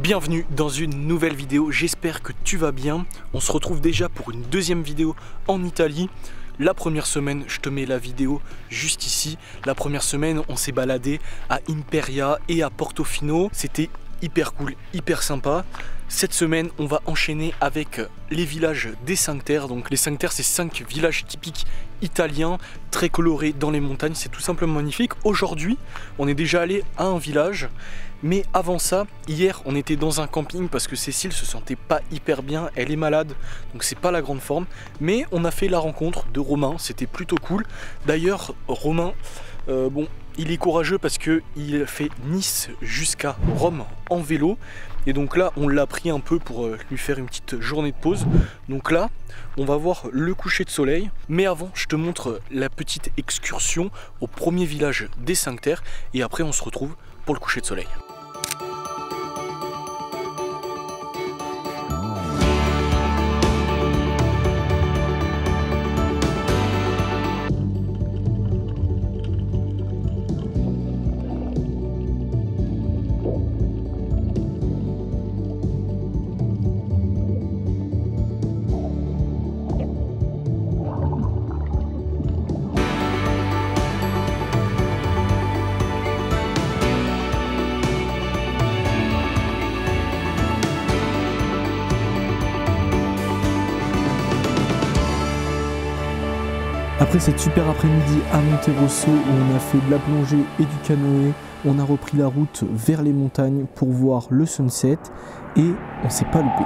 Bienvenue dans une nouvelle vidéo, j'espère que tu vas bien. On se retrouve déjà pour une deuxième vidéo en Italie. La première semaine, je te mets la vidéo juste ici. La première semaine, on s'est baladé à Imperia et à Portofino. C'était hyper cool, hyper sympa. Cette semaine, on va enchaîner avec les villages des 5 terres. Donc les 5 terres, c'est 5 villages typiques italiens, très colorés dans les montagnes. C'est tout simplement magnifique. Aujourd'hui, on est déjà allé à un village. Mais avant ça, hier, on était dans un camping parce que Cécile se sentait pas hyper bien. Elle est malade, donc c'est pas la grande forme. Mais on a fait la rencontre de Romain, c'était plutôt cool. D'ailleurs, Romain, il est courageux parce qu'il fait Nice jusqu'à Rome en vélo. Et donc là, on l'a pris un peu pour lui faire une petite journée de pause. Donc là, on va voir le coucher de soleil. Mais avant, je te montre la petite excursion au premier village des 5 terres. Et après, on se retrouve pour le coucher de soleil. Après cette super après-midi à Monterosso où on a fait de la plongée et du canoë, on a repris la route vers les montagnes pour voir le sunset et on s'est pas loupé.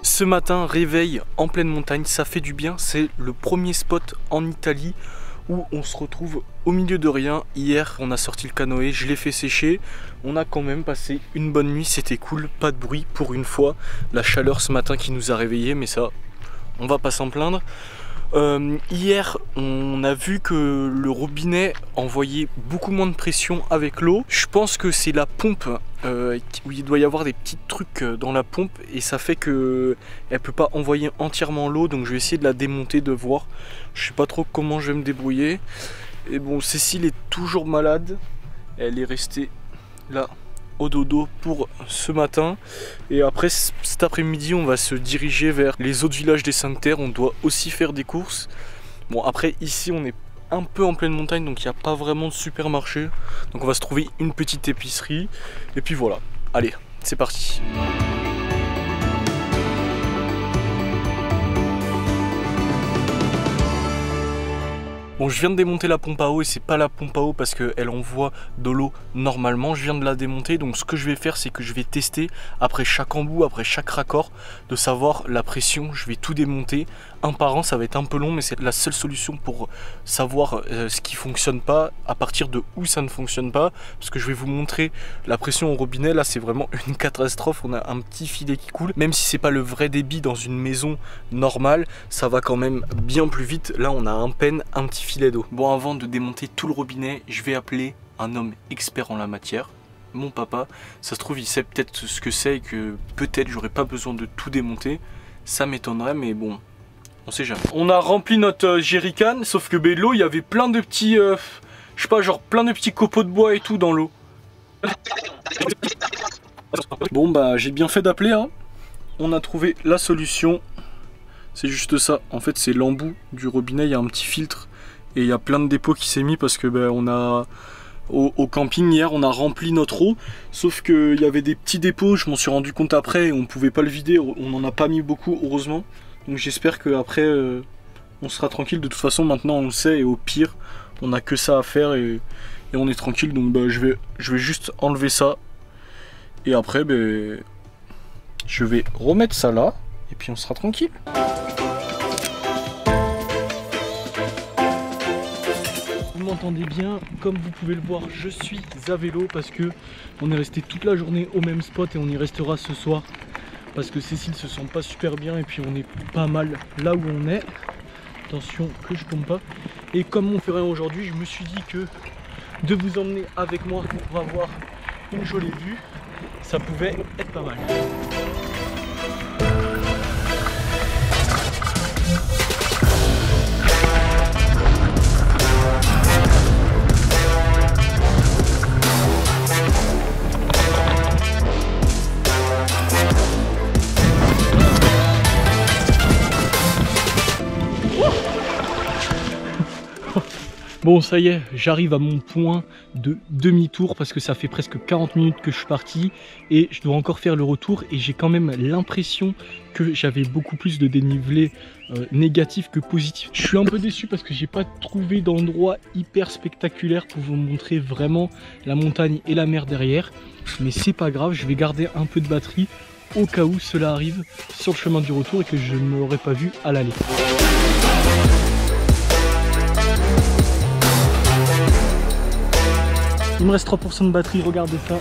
Ce matin, réveil en pleine montagne, ça fait du bien. C'est le premier spot en Italie où on se retrouve au milieu de rien. Hier, on a sorti le canoë, je l'ai fait sécher. On a quand même passé une bonne nuit, c'était cool, pas de bruit pour une fois. La chaleur ce matin qui nous a réveillés, mais ça, on va pas s'en plaindre. Hier, on a vu que le robinet envoyait beaucoup moins de pression avec l'eau. Je pense que c'est la pompe où il doit y avoir des petits trucs dans la pompe et ça fait que elle peut pas envoyer entièrement l'eau. Donc je vais essayer de la démonter, de voir. Je sais pas trop comment je vais me débrouiller. Et bon, Cécile est toujours malade. Elle est restée là au dodo pour ce matin et après cet après-midi on va se diriger vers les autres villages des 5 terres. On doit aussi faire des courses. Bon, après ici on est un peu en pleine montagne donc il n'y a pas vraiment de supermarché, donc on va se trouver une petite épicerie et puis voilà, allez c'est parti. Bon, je viens de démonter la pompe à eau et c'est pas la pompe à eau parce qu'elle envoie de l'eau normalement. Je viens de la démonter, donc ce que je vais faire c'est que je vais tester après chaque embout, après chaque raccord, de savoir la pression. Je vais tout démonter un par un, ça va être un peu long mais c'est la seule solution pour savoir ce qui fonctionne pas, à partir de où ça ne fonctionne pas, parce que je vais vous montrer la pression au robinet. Là c'est vraiment une catastrophe, on a un petit filet qui coule, même si c'est pas le vrai débit dans une maison normale, ça va quand même bien plus vite. Là on a à peine un petit filet d'eau. Bon, avant de démonter tout le robinet, je vais appeler un homme expert en la matière, mon papa. Ça se trouve il sait peut-être ce que c'est et que peut-être j'aurais pas besoin de tout démonter, ça m'étonnerait mais bon, on sait jamais. On a rempli notre jerrycan, sauf que l'eau, il y avait plein de petits, je sais pas, genre plein de petits copeaux de bois et tout dans l'eau. Bon bah j'ai bien fait d'appeler hein. on a trouvé la solution. C'est juste ça. En fait, c'est l'embout du robinet. Il y a un petit filtre et il y a plein de dépôts qui s'est mis parce que on a au camping hier, on a rempli notre eau. Sauf qu'il y avait des petits dépôts. Je m'en suis rendu compte après. On pouvait pas le vider. On n'en a pas mis beaucoup, heureusement. Donc j'espère qu'après, on sera tranquille. De toute façon, maintenant, on le sait. Et au pire, on n'a que ça à faire et on est tranquille. Donc je vais juste enlever ça. Et après, je vais remettre ça là. Et puis on sera tranquille. Vous m'entendez bien, comme vous pouvez le voir, je suis à vélo parce que on est resté toute la journée au même spot et on y restera ce soir. Parce que Cécile se sent pas super bien et puis on est pas mal là où on est. Attention que je tombe pas. Et comme on fait rien aujourd'hui, je me suis dit que de vous emmener avec moi pour avoir une jolie vue, ça pouvait être pas mal. Bon, ça y est, j'arrive à mon point de demi-tour parce que ça fait presque 40 minutes que je suis parti et je dois encore faire le retour et j'ai quand même l'impression que j'avais beaucoup plus de dénivelé négatif que positif. Je suis un peu déçu parce que j'ai pas trouvé d'endroit hyper spectaculaire pour vous montrer vraiment la montagne et la mer derrière, mais c'est pas grave, je vais garder un peu de batterie au cas où cela arrive sur le chemin du retour et que je ne l'aurais pas vu à l'aller. Il me reste 3% de batterie, regardez ça.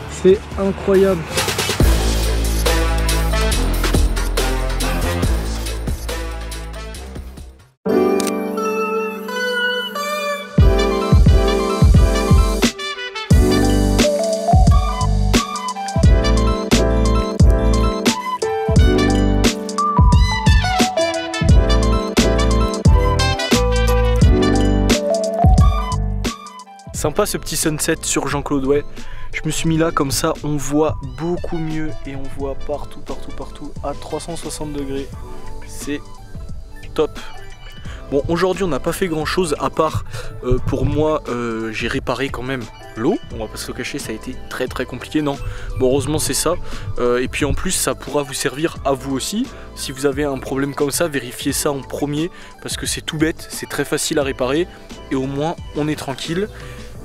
C'est incroyable. Sympa ce petit sunset sur Jean-Claude Way. Je me suis mis là comme ça, on voit beaucoup mieux et on voit partout à 360 degrés. C'est top. Bon, aujourd'hui on n'a pas fait grand chose à part pour moi j'ai réparé quand même l'eau. On va pas se le cacher, ça a été très compliqué, non? Bon, heureusement c'est ça. Et puis en plus ça pourra vous servir à vous aussi. Si vous avez un problème comme ça, vérifiez ça en premier parce que c'est tout bête, c'est très facile à réparer et au moins on est tranquille.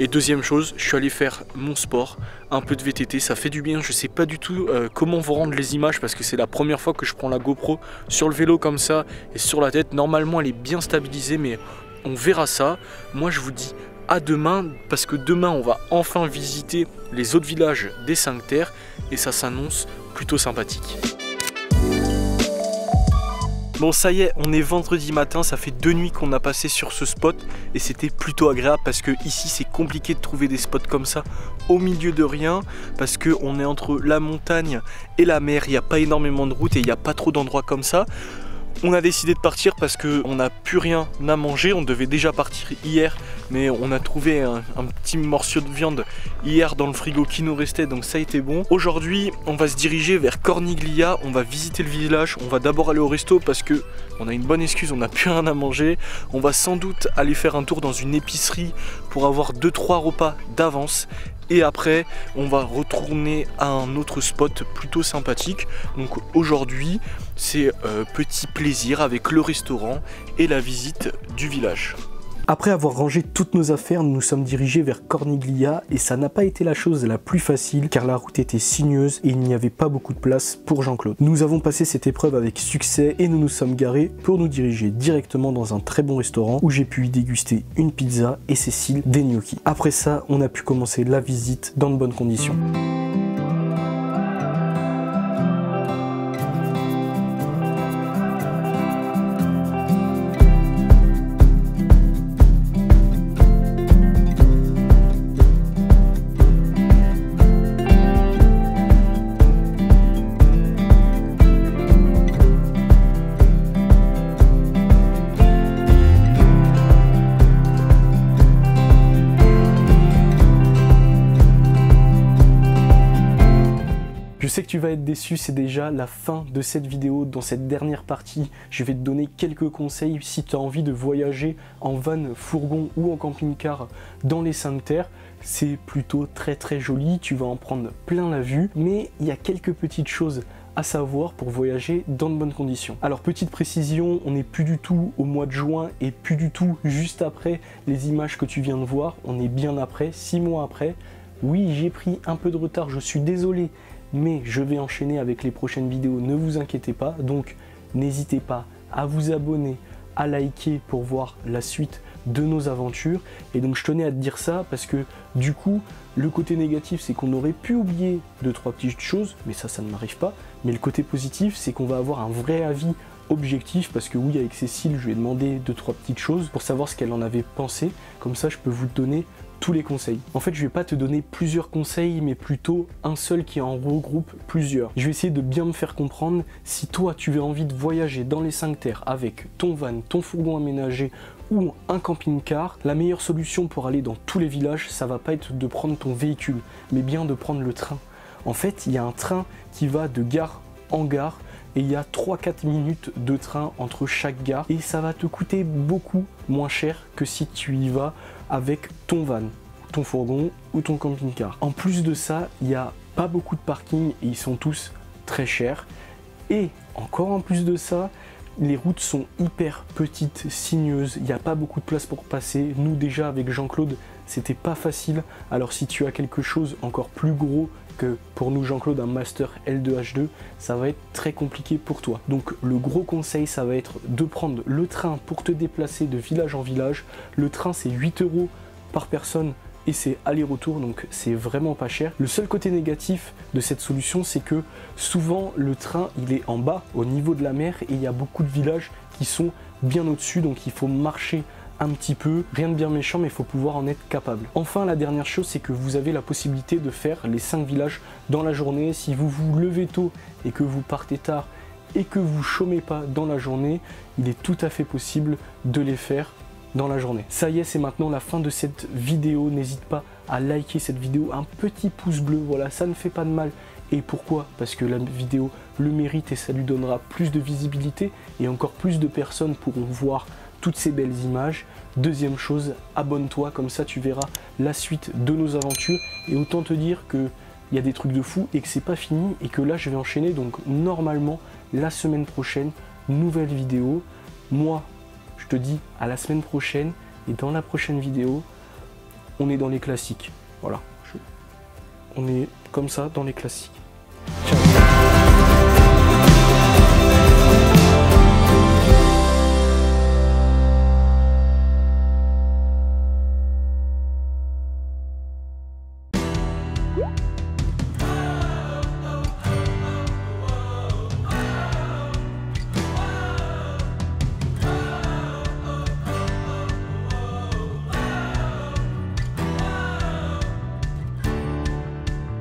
Et deuxième chose, je suis allé faire mon sport, un peu de VTT, ça fait du bien. Je sais pas du tout comment vous rendre les images parce que c'est la première fois que je prends la GoPro sur le vélo comme ça et sur la tête. Normalement elle est bien stabilisée mais on verra ça. Moi je vous dis à demain parce que demain on va enfin visiter les autres villages des 5 terres et ça s'annonce plutôt sympathique. Bon, ça y est, on est vendredi matin, ça fait 2 nuits qu'on a passé sur ce spot et c'était plutôt agréable parce que ici c'est compliqué de trouver des spots comme ça au milieu de rien parce que on est entre la montagne et la mer, il n'y a pas énormément de routes et il n'y a pas trop d'endroits comme ça. On a décidé de partir parce qu'on n'a plus rien à manger, on devait déjà partir hier mais on a trouvé un petit morceau de viande hier dans le frigo qui nous restait donc ça a été bon. Aujourd'hui on va se diriger vers Corniglia, on va visiter le village, on va d'abord aller au resto parce que on a une bonne excuse, on n'a plus rien à manger. On va sans doute aller faire un tour dans une épicerie pour avoir 2-3 repas d'avance. Et après, on va retourner à un autre spot plutôt sympathique. Donc aujourd'hui, c'est petit plaisir avec le restaurant et la visite du village. Après avoir rangé toutes nos affaires, nous nous sommes dirigés vers Corniglia et ça n'a pas été la chose la plus facile car la route était sinueuse et il n'y avait pas beaucoup de place pour Jean-Claude. Nous avons passé cette épreuve avec succès et nous nous sommes garés pour nous diriger directement dans un très bon restaurant où j'ai pu y déguster une pizza et Cécile des gnocchis. Après ça, on a pu commencer la visite dans de bonnes conditions. sais que tu vas être déçu, c'est déjà la fin de cette vidéo. Dans cette dernière partie, je vais te donner quelques conseils si tu as envie de voyager en van, fourgon ou en camping-car dans les Cinq Terres. C'est plutôt très joli, tu vas en prendre plein la vue, mais il y a quelques petites choses à savoir pour voyager dans de bonnes conditions. Alors petite précision, on n'est plus du tout au mois de juin et plus du tout juste après les images que tu viens de voir, on est bien après, 6 mois après. Oui, j'ai pris un peu de retard, je suis désolé, mais je vais enchaîner avec les prochaines vidéos, ne vous inquiétez pas. Donc n'hésitez pas à vous abonner, à liker pour voir la suite de nos aventures. Et donc je tenais à te dire ça parce que du coup le côté négatif c'est qu'on aurait pu oublier 2-3 petites choses, mais ça ne m'arrive pas. Mais le côté positif c'est qu'on va avoir un vrai avis objectif, parce que oui, avec Cécile je lui ai demandé 2-3 petites choses pour savoir ce qu'elle en avait pensé, comme ça je peux vous donner tous les conseils. En fait, je vais pas te donner plusieurs conseils, mais plutôt un seul qui en regroupe plusieurs. Je vais essayer de bien me faire comprendre. Si toi, tu as envie de voyager dans les Cinq Terres avec ton van, ton fourgon aménagé ou un camping-car, la meilleure solution pour aller dans tous les villages, ça va pas être de prendre ton véhicule, mais bien de prendre le train. En fait, il y a un train qui va de gare en gare, et il y a 3-4 minutes de train entre chaque gare, et ça va te coûter beaucoup moins cher que si tu y vas avec ton van, ton fourgon ou ton camping-car. En plus de ça, il n'y a pas beaucoup de parking et ils sont tous très chers. Et encore en plus de ça, les routes sont hyper petites, sinueuses, il n'y a pas beaucoup de place pour passer. Nous déjà avec Jean-Claude, c'était pas facile. Alors si tu as quelque chose encore plus gros que pour nous Jean-Claude, un Master L2H2, ça va être très compliqué pour toi. Donc le gros conseil, ça va être de prendre le train pour te déplacer de village en village. Le train c'est 8 € par personne et c'est aller-retour, donc c'est vraiment pas cher. Le seul côté négatif de cette solution, c'est que souvent le train il est en bas au niveau de la mer et il y a beaucoup de villages qui sont bien au-dessus, donc il faut marcher un petit peu, rien de bien méchant, mais il faut pouvoir en être capable. Enfin, la dernière chose, c'est que vous avez la possibilité de faire les 5 villages dans la journée. Si vous vous levez tôt et que vous partez tard et que vous chômez pas dans la journée, il est tout à fait possible de les faire dans la journée. Ça y est, c'est maintenant la fin de cette vidéo. N'hésite pas à liker cette vidéo, un petit pouce bleu, voilà, ça ne fait pas de mal. Et pourquoi? Parce que la vidéo le mérite et ça lui donnera plus de visibilité et encore plus de personnes pourront voir toutes ces belles images. Deuxième chose, abonne-toi, comme ça tu verras la suite de nos aventures. Et autant te dire qu'il y a des trucs de fou et que c'est pas fini et que là je vais enchaîner. Donc normalement la semaine prochaine, nouvelle vidéo. Moi je te dis à la semaine prochaine, et dans la prochaine vidéo on est dans les classiques. Voilà, on est comme ça dans les classiques.